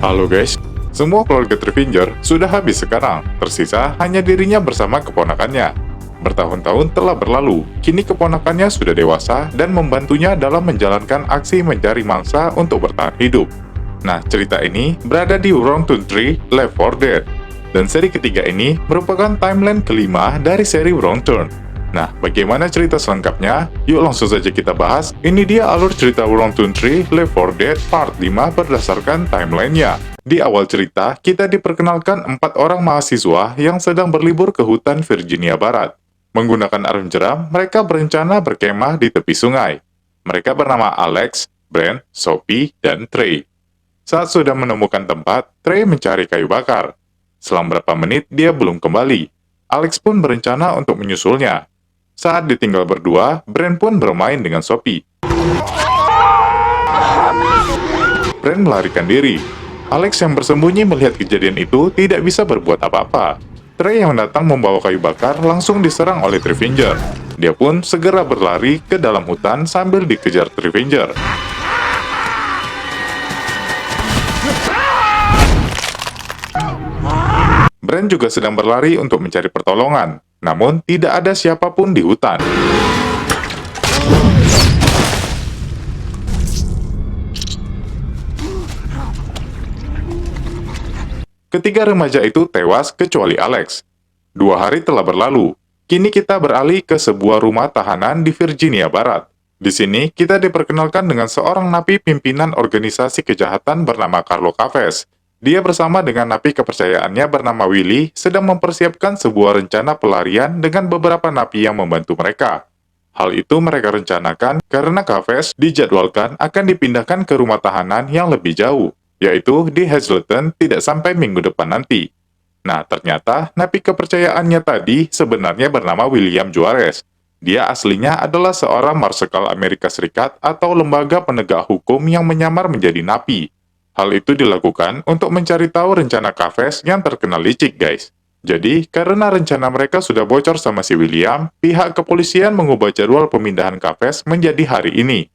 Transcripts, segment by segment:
Halo guys, semua keluarga Trevor sudah habis sekarang, tersisa hanya dirinya bersama keponakannya. Bertahun-tahun telah berlalu, kini keponakannya sudah dewasa dan membantunya dalam menjalankan aksi mencari mangsa untuk bertahan hidup. Nah, cerita ini berada di Wrongdown 3 Left 4 Dead, dan seri ketiga ini merupakan timeline kelima dari seri Wrongdown. Nah, bagaimana cerita selengkapnya? Yuk langsung saja kita bahas. Ini dia alur cerita Wrongdown 3 Left 4 Dead Part 5 berdasarkan timelinenya. Di awal cerita, kita diperkenalkan 4 orang mahasiswa yang sedang berlibur ke hutan Virginia Barat. Menggunakan arung jeram, mereka berencana berkemah di tepi sungai. Mereka bernama Alex, Brent, Sophie, dan Trey. Saat sudah menemukan tempat, Trey mencari kayu bakar. Selang berapa menit, dia belum kembali. Alex pun berencana untuk menyusulnya. Saat ditinggal berdua, Brent pun bermain dengan Sophie. Brent melarikan diri. Alex yang bersembunyi melihat kejadian itu tidak bisa berbuat apa-apa. Trey yang datang membawa kayu bakar langsung diserang oleh Trevor. Dia pun segera berlari ke dalam hutan sambil dikejar Trevor. Brent juga sedang berlari untuk mencari pertolongan, namun tidak ada siapapun di hutan. Ketiga remaja itu tewas kecuali Alex. 2 hari telah berlalu. Kini kita beralih ke sebuah rumah tahanan di Virginia Barat. Di sini kita diperkenalkan dengan seorang napi pimpinan organisasi kejahatan bernama Carlo Chavez. Dia bersama dengan napi kepercayaannya bernama Willy sedang mempersiapkan sebuah rencana pelarian dengan beberapa napi yang membantu mereka. Hal itu mereka rencanakan karena Chavez dijadwalkan akan dipindahkan ke rumah tahanan yang lebih jauh, yaitu di Hazleton tidak sampai minggu depan nanti. Nah, ternyata napi kepercayaannya tadi sebenarnya bernama William Juarez. Dia aslinya adalah seorang marsekal Amerika Serikat atau lembaga penegak hukum yang menyamar menjadi napi. Hal itu dilakukan untuk mencari tahu rencana Chavez yang terkenal licik, guys. Jadi, karena rencana mereka sudah bocor sama si William, pihak kepolisian mengubah jadwal pemindahan Chavez menjadi hari ini.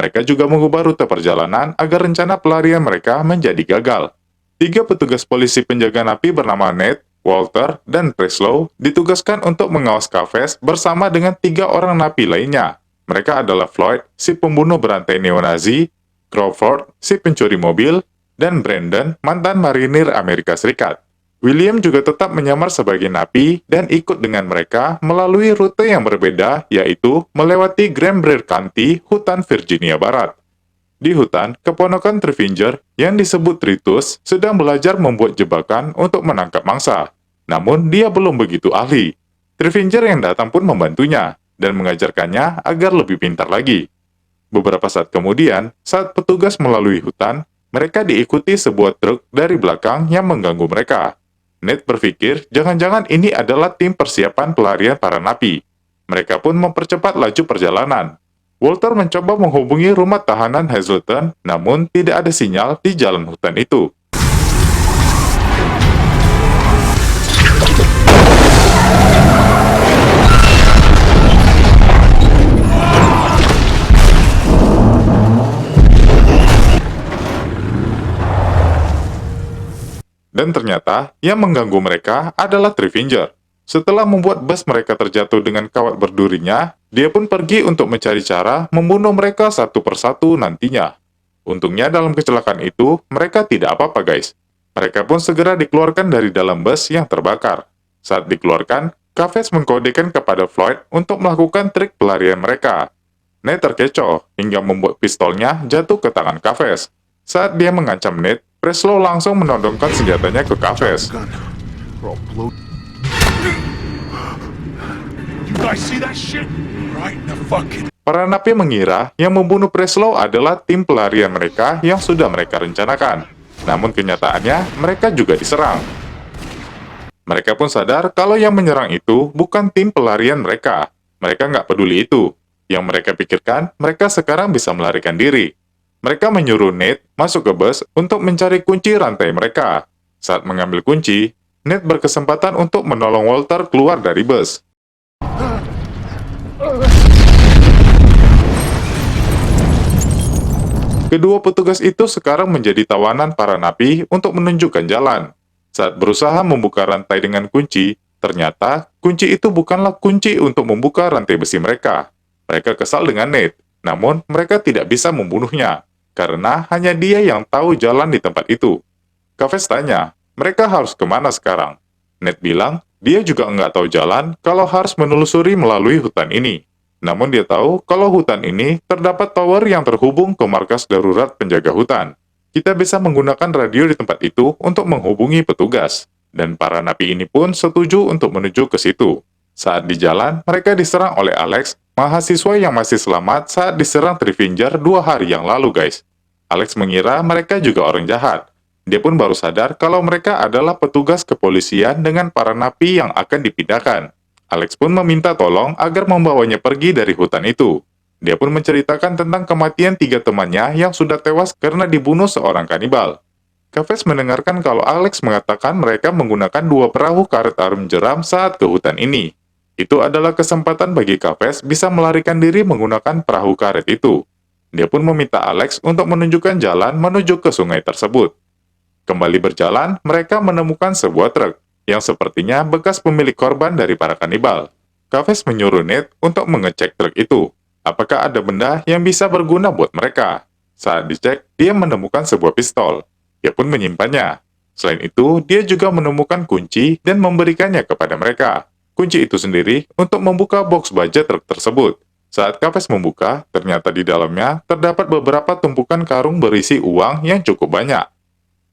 Mereka juga mengubah rute perjalanan agar rencana pelarian mereka menjadi gagal. 3 petugas polisi penjaga napi bernama Nate, Walter, dan Preslow ditugaskan untuk mengawas Chavez bersama dengan 3 orang napi lainnya. Mereka adalah Floyd, si pembunuh berantai neo-Nazi, Crawford, si pencuri mobil, dan Brandon, mantan marinir Amerika Serikat. William juga tetap menyamar sebagai napi dan ikut dengan mereka melalui rute yang berbeda, yaitu melewati Greenbrier County, hutan Virginia Barat. Di hutan, keponakan Trevor yang disebut Tritus sedang belajar membuat jebakan untuk menangkap mangsa. Namun, dia belum begitu ahli. Trevor yang datang pun membantunya dan mengajarkannya agar lebih pintar lagi. Beberapa saat kemudian, saat petugas melalui hutan, mereka diikuti sebuah truk dari belakang yang mengganggu mereka. Nate berpikir, jangan-jangan ini adalah tim persiapan pelarian para napi. Mereka pun mempercepat laju perjalanan. Walter mencoba menghubungi rumah tahanan Hazleton, namun tidak ada sinyal di jalan hutan itu. Dan ternyata, yang mengganggu mereka adalah Trevor. Setelah membuat bus mereka terjatuh dengan kawat berdurinya, dia pun pergi untuk mencari cara membunuh mereka satu persatu nantinya. Untungnya dalam kecelakaan itu, mereka tidak apa-apa guys. Mereka pun segera dikeluarkan dari dalam bus yang terbakar. Saat dikeluarkan, Chavez mengkodekan kepada Floyd untuk melakukan trik pelarian mereka. Nate terkecoh hingga membuat pistolnya jatuh ke tangan Chavez. Saat dia mengancam Nate, Preslow langsung menodongkan senjatanya ke Chavez. Para napi mengira yang membunuh Preslow adalah tim pelarian mereka yang sudah mereka rencanakan. Namun kenyataannya, mereka juga diserang. Mereka pun sadar kalau yang menyerang itu bukan tim pelarian mereka. Mereka nggak peduli itu. Yang mereka pikirkan, mereka sekarang bisa melarikan diri. Mereka menyuruh Nate masuk ke bus untuk mencari kunci rantai mereka. Saat mengambil kunci, Nate berkesempatan untuk menolong Walter keluar dari bus. Kedua petugas itu sekarang menjadi tawanan para napi untuk menunjukkan jalan. Saat berusaha membuka rantai dengan kunci, ternyata kunci itu bukanlah kunci untuk membuka rantai besi mereka. Mereka kesal dengan Nate, namun mereka tidak bisa membunuhnya, karena hanya dia yang tahu jalan di tempat itu. Kafes tanya, mereka harus kemana sekarang? Nate bilang, dia juga nggak tahu jalan kalau harus menelusuri melalui hutan ini. Namun dia tahu kalau hutan ini terdapat tower yang terhubung ke markas darurat penjaga hutan. Kita bisa menggunakan radio di tempat itu untuk menghubungi petugas. Dan para napi ini pun setuju untuk menuju ke situ. Saat di jalan, mereka diserang oleh Alex, mahasiswa yang masih selamat saat diserang Trivinger 2 hari yang lalu, guys. Alex mengira mereka juga orang jahat. Dia pun baru sadar kalau mereka adalah petugas kepolisian dengan para napi yang akan dipindahkan. Alex pun meminta tolong agar membawanya pergi dari hutan itu. Dia pun menceritakan tentang kematian 3 temannya yang sudah tewas karena dibunuh seorang kanibal. Kafes mendengarkan kalau Alex mengatakan mereka menggunakan 2 perahu karet arum jeram saat ke hutan ini. Itu adalah kesempatan bagi Kafes bisa melarikan diri menggunakan perahu karet itu. Dia pun meminta Alex untuk menunjukkan jalan menuju ke sungai tersebut. Kembali berjalan, mereka menemukan sebuah truk yang sepertinya bekas pemilik korban dari para kanibal. Kafes menyuruh Nate untuk mengecek truk itu. Apakah ada benda yang bisa berguna buat mereka? Saat dicek, dia menemukan sebuah pistol. Dia pun menyimpannya. Selain itu, dia juga menemukan kunci dan memberikannya kepada mereka. Kunci itu sendiri untuk membuka box baja truk tersebut. Saat Kafes membuka, ternyata di dalamnya terdapat beberapa tumpukan karung berisi uang yang cukup banyak.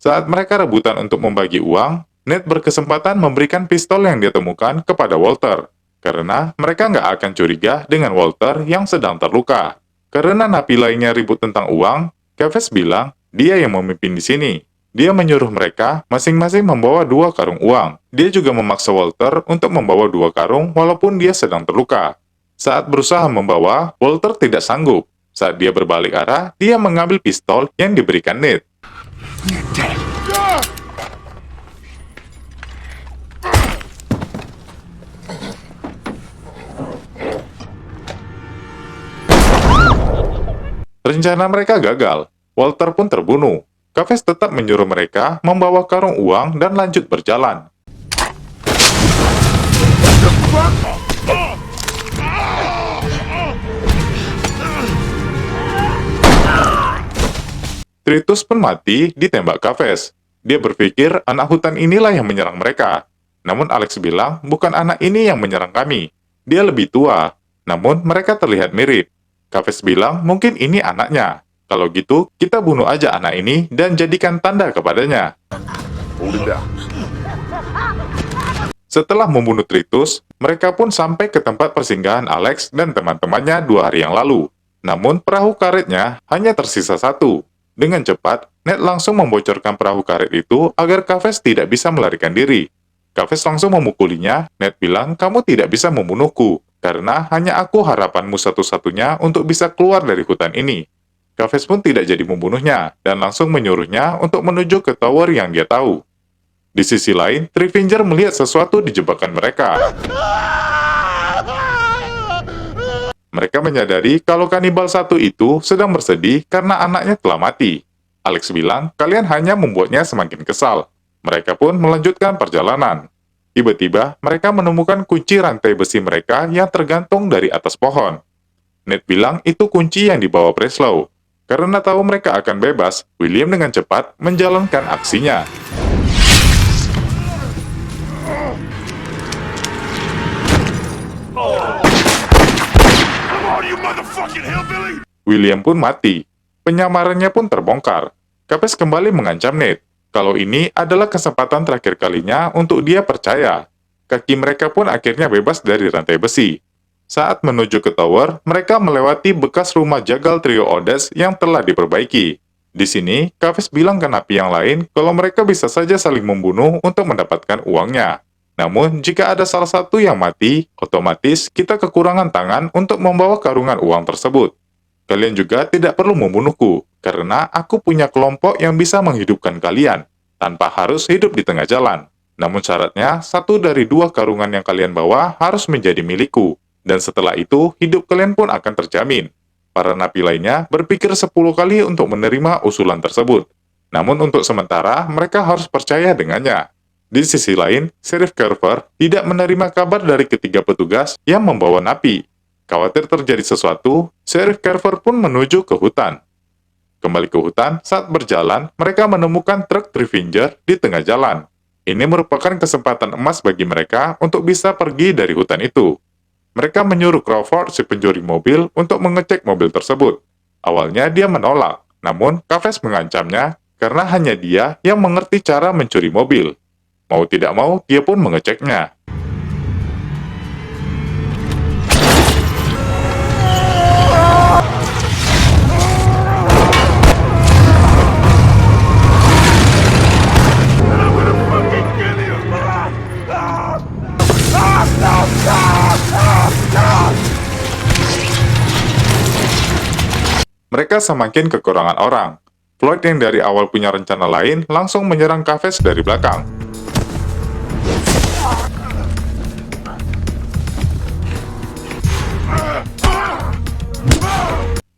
Saat mereka rebutan untuk membagi uang, Nate berkesempatan memberikan pistol yang dia temukan kepada Walter, karena mereka nggak akan curiga dengan Walter yang sedang terluka. Karena napi lainnya ribut tentang uang, Kafes bilang dia yang memimpin di sini. Dia menyuruh mereka masing-masing membawa 2 karung uang. Dia juga memaksa Walter untuk membawa 2 karung walaupun dia sedang terluka. Saat berusaha membawa, Walter tidak sanggup. Saat dia berbalik arah, dia mengambil pistol yang diberikan Nate. Rencana mereka gagal. Walter pun terbunuh. Kafes tetap menyuruh mereka membawa karung uang dan lanjut berjalan. Tritus pun mati ditembak Kafes. Dia berpikir anak hutan inilah yang menyerang mereka. Namun Alex bilang bukan anak ini yang menyerang kami. Dia lebih tua. Namun mereka terlihat mirip. Kafes bilang mungkin ini anaknya. Kalau gitu, kita bunuh aja anak ini dan jadikan tanda kepadanya. Setelah membunuh Tritus, mereka pun sampai ke tempat persinggahan Alex dan teman-temannya 2 hari yang lalu. Namun perahu karetnya hanya tersisa 1. Dengan cepat, Nate langsung membocorkan perahu karet itu agar Kafes tidak bisa melarikan diri. Kafes langsung memukulinya. Nate bilang, kamu tidak bisa membunuhku, karena hanya aku harapanmu satu-satunya untuk bisa keluar dari hutan ini. Kafes pun tidak jadi membunuhnya, dan langsung menyuruhnya untuk menuju ke tower yang dia tahu. Di sisi lain, Trivinger melihat sesuatu di jebakan mereka. Mereka menyadari kalau kanibal satu itu sedang bersedih karena anaknya telah mati. Alex bilang, kalian hanya membuatnya semakin kesal. Mereka pun melanjutkan perjalanan. Tiba-tiba, mereka menemukan kunci rantai besi mereka yang tergantung dari atas pohon. Nate bilang itu kunci yang dibawa Breslau. Karena tahu mereka akan bebas, William dengan cepat menjalankan aksinya. William pun mati. Penyamarannya pun terbongkar. Kafes kembali mengancam Nate. Kalau ini adalah kesempatan terakhir kalinya untuk dia percaya. Kaki mereka pun akhirnya bebas dari rantai besi. Saat menuju ke tower, mereka melewati bekas rumah jagal trio Odes yang telah diperbaiki. Di sini, Kafes bilang ke napi yang lain kalau mereka bisa saja saling membunuh untuk mendapatkan uangnya. Namun, jika ada salah satu yang mati, otomatis kita kekurangan tangan untuk membawa karungan uang tersebut. Kalian juga tidak perlu membunuhku, karena aku punya kelompok yang bisa menghidupkan kalian, tanpa harus hidup di tengah jalan. Namun syaratnya, 1 dari 2 karungan yang kalian bawa harus menjadi milikku, dan setelah itu, hidup kalian pun akan terjamin. Para napi lainnya berpikir 10 kali untuk menerima usulan tersebut. Namun untuk sementara, mereka harus percaya dengannya. Di sisi lain, Sheriff Carver tidak menerima kabar dari ketiga petugas yang membawa napi. Khawatir terjadi sesuatu, Sheriff Carver pun menuju ke hutan. Kembali ke hutan, saat berjalan, mereka menemukan truk Trevinger di tengah jalan. Ini merupakan kesempatan emas bagi mereka untuk bisa pergi dari hutan itu. Mereka menyuruh Crawford, si pencuri mobil, untuk mengecek mobil tersebut. Awalnya dia menolak, namun Chavez mengancamnya karena hanya dia yang mengerti cara mencuri mobil. Mau tidak mau, dia pun mengeceknya. Mereka semakin kekurangan orang. Floyd yang dari awal punya rencana lain langsung menyerang Chavez dari belakang.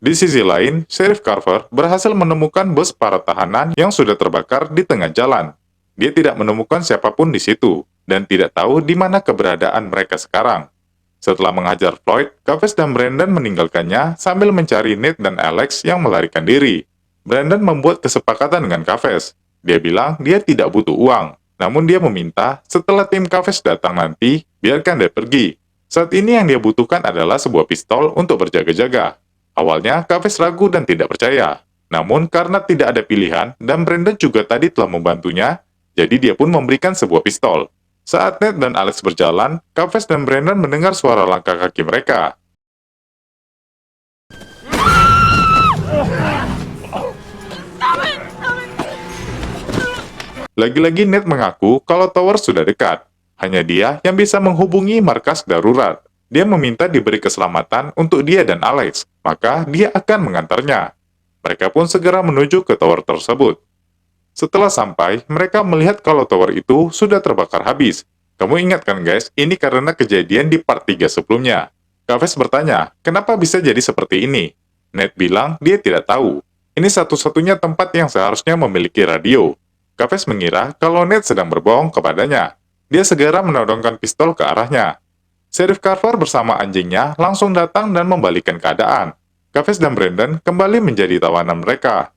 Di sisi lain, Sheriff Carver berhasil menemukan bus para tahanan yang sudah terbakar di tengah jalan. Dia tidak menemukan siapapun di situ, dan tidak tahu di mana keberadaan mereka sekarang. Setelah menghajar Floyd, Chavez dan Brandon meninggalkannya sambil mencari Nate dan Alex yang melarikan diri. Brandon membuat kesepakatan dengan Chavez. Dia bilang dia tidak butuh uang, namun dia meminta setelah tim Chavez datang nanti, biarkan dia pergi. Saat ini yang dia butuhkan adalah sebuah pistol untuk berjaga-jaga. Awalnya, Chavez ragu dan tidak percaya. Namun, karena tidak ada pilihan, dan Brandon juga tadi telah membantunya, jadi dia pun memberikan sebuah pistol. Saat Nate dan Alex berjalan, Chavez dan Brandon mendengar suara langkah kaki mereka. Lagi-lagi Nate mengaku kalau tower sudah dekat. Hanya dia yang bisa menghubungi markas darurat. Dia meminta diberi keselamatan untuk dia dan Alex, maka dia akan mengantarnya. Mereka pun segera menuju ke tower tersebut. Setelah sampai, mereka melihat kalau tower itu sudah terbakar habis. Kamu ingat kan guys, ini karena kejadian di part 3 sebelumnya. Chavez bertanya, kenapa bisa jadi seperti ini? Nate bilang dia tidak tahu. Ini satu-satunya tempat yang seharusnya memiliki radio. Chavez mengira kalau Nate sedang berbohong kepadanya. Dia segera menodongkan pistol ke arahnya. Sheriff Carver bersama anjingnya langsung datang dan membalikan keadaan. Chavez dan Brandon kembali menjadi tawanan mereka.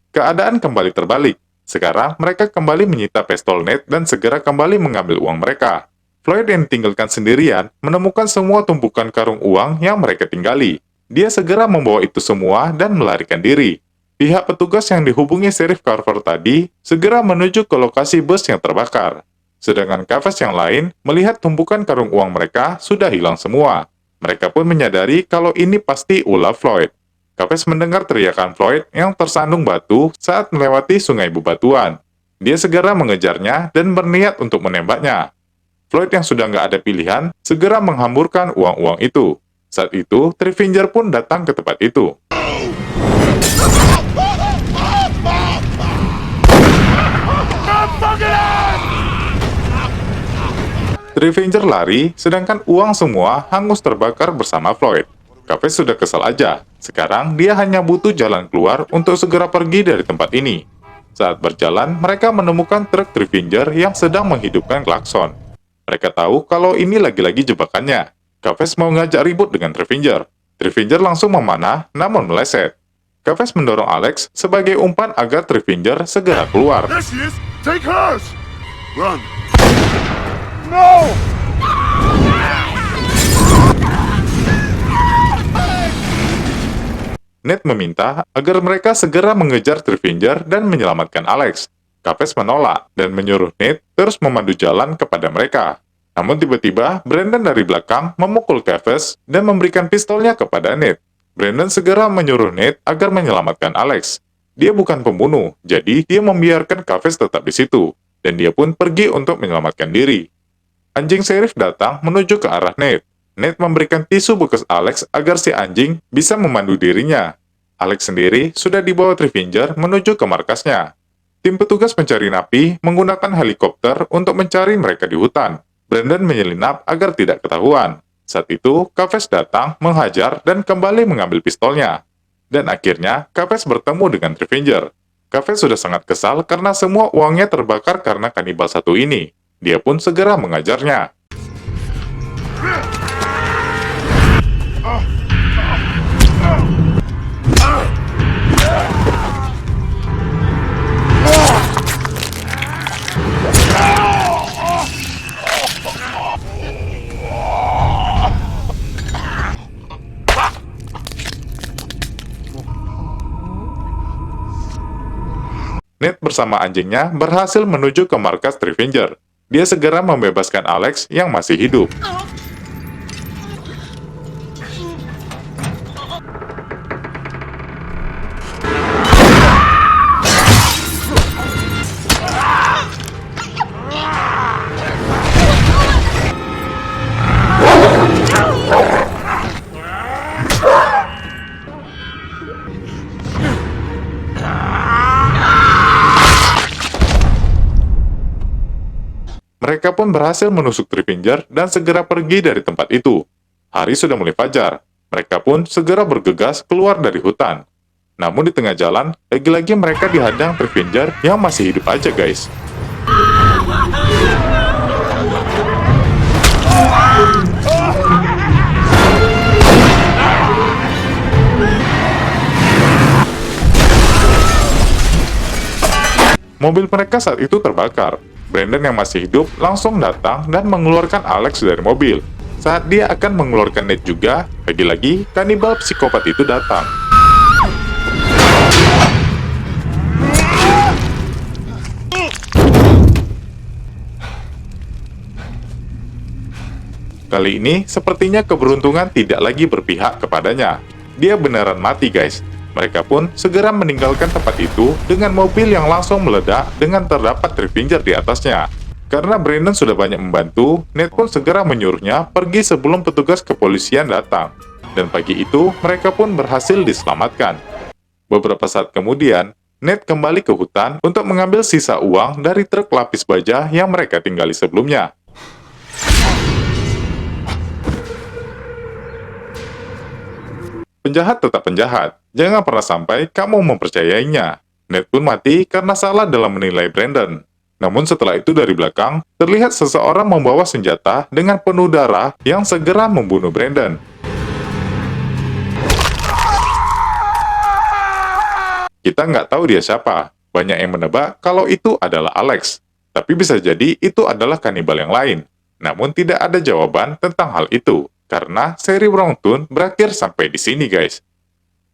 Keadaan kembali terbalik. Sekarang mereka kembali menyita pistol Nate dan segera kembali mengambil uang mereka. Floyd yang ditinggalkan sendirian menemukan semua tumpukan karung uang yang mereka tinggali. Dia segera membawa itu semua dan melarikan diri. Pihak petugas yang dihubungi Sheriff Carver tadi segera menuju ke lokasi bus yang terbakar. Sedangkan Chavez yang lain melihat tumpukan karung uang mereka sudah hilang semua. Mereka pun menyadari kalau ini pasti ulah Floyd. Chavez mendengar teriakan Floyd yang tersandung batu saat melewati sungai bebatuan. Dia segera mengejarnya dan berniat untuk menembaknya. Floyd yang sudah nggak ada pilihan, segera menghamburkan uang-uang itu. Saat itu, Trevinger pun datang ke tempat itu. Trevinger lari, sedangkan uang semua hangus terbakar bersama Floyd. Chavez sudah kesal aja. Sekarang dia hanya butuh jalan keluar untuk segera pergi dari tempat ini. Saat berjalan, mereka menemukan truk Trevinger yang sedang menghidupkan klakson. Mereka tahu kalau ini lagi-lagi jebakannya. Chavez mau ngajak ribut dengan Trevinger. Trevinger langsung memanah, namun meleset. Chavez mendorong Alex sebagai umpan agar Trevinger segera keluar. There she is! Take hers! Run! No! Nate meminta agar mereka segera mengejar Trevinger dan menyelamatkan Alex. Chavez menolak dan menyuruh Nate terus memandu jalan kepada mereka. Namun tiba-tiba, Brandon dari belakang memukul Chavez dan memberikan pistolnya kepada Nate. Brandon segera menyuruh Nate agar menyelamatkan Alex. Dia bukan pembunuh, jadi dia membiarkan Chavez tetap di situ, dan dia pun pergi untuk menyelamatkan diri. Anjing Sheriff datang menuju ke arah Nate. Nate memberikan tisu bekas Alex agar si anjing bisa memandu dirinya. Alex sendiri sudah dibawa Trevinger menuju ke markasnya. Tim petugas pencarian api menggunakan helikopter untuk mencari mereka di hutan. Brandon menyelinap agar tidak ketahuan. Saat itu, Chavez datang, menghajar, dan kembali mengambil pistolnya. Dan akhirnya, Chavez bertemu dengan Revenger. Chavez sudah sangat kesal karena semua uangnya terbakar karena kanibal satu ini. Dia pun segera mengajarnya. Ned bersama anjingnya berhasil menuju ke markas Revenger. Dia segera membebaskan Alex yang masih hidup. Mereka pun berhasil menusuk Revenger dan segera pergi dari tempat itu. Hari sudah mulai fajar. Mereka pun segera bergegas keluar dari hutan. Namun di tengah jalan, lagi-lagi mereka dihadang Revenger yang masih hidup aja guys. Mobil mereka saat itu terbakar. Brandon yang masih hidup langsung datang dan mengeluarkan Alex dari mobil. Saat dia akan mengeluarkan Ned juga, lagi-lagi kanibal psikopat itu datang. Kali ini, sepertinya keberuntungan tidak lagi berpihak kepadanya. Dia beneran mati guys. Mereka pun segera meninggalkan tempat itu dengan mobil yang langsung meledak dengan terdapat Revenger di atasnya. Karena Brandon sudah banyak membantu, Ned pun segera menyuruhnya pergi sebelum petugas kepolisian datang. Dan pagi itu, mereka pun berhasil diselamatkan. Beberapa saat kemudian, Ned kembali ke hutan untuk mengambil sisa uang dari truk lapis baja yang mereka tinggali sebelumnya. Penjahat tetap penjahat. Jangan pernah sampai kamu mempercayainya. Ned pun mati karena salah dalam menilai Brandon. Namun setelah itu dari belakang, terlihat seseorang membawa senjata dengan penuh darah yang segera membunuh Brandon. Kita nggak tahu dia siapa. Banyak yang menebak kalau itu adalah Alex. Tapi bisa jadi itu adalah kanibal yang lain. Namun tidak ada jawaban tentang hal itu. Karena seri Wrongtune berakhir sampai di sini guys.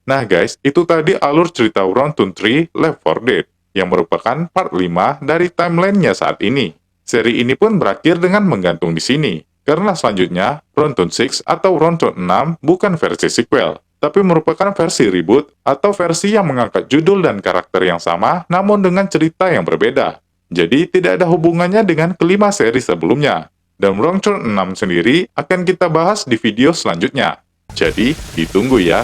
Nah guys, itu tadi alur cerita Wrongtune 3 Left 4 Dead, yang merupakan part 5 dari timelinenya saat ini. Seri ini pun berakhir dengan menggantung di sini, karena selanjutnya Wrongtune 6 atau Wrongtune 6 bukan versi sequel, tapi merupakan versi reboot atau versi yang mengangkat judul dan karakter yang sama namun dengan cerita yang berbeda. Jadi tidak ada hubungannya dengan kelima seri sebelumnya. Dan Wrongtune 6 sendiri akan kita bahas di video selanjutnya. Jadi, ditunggu ya.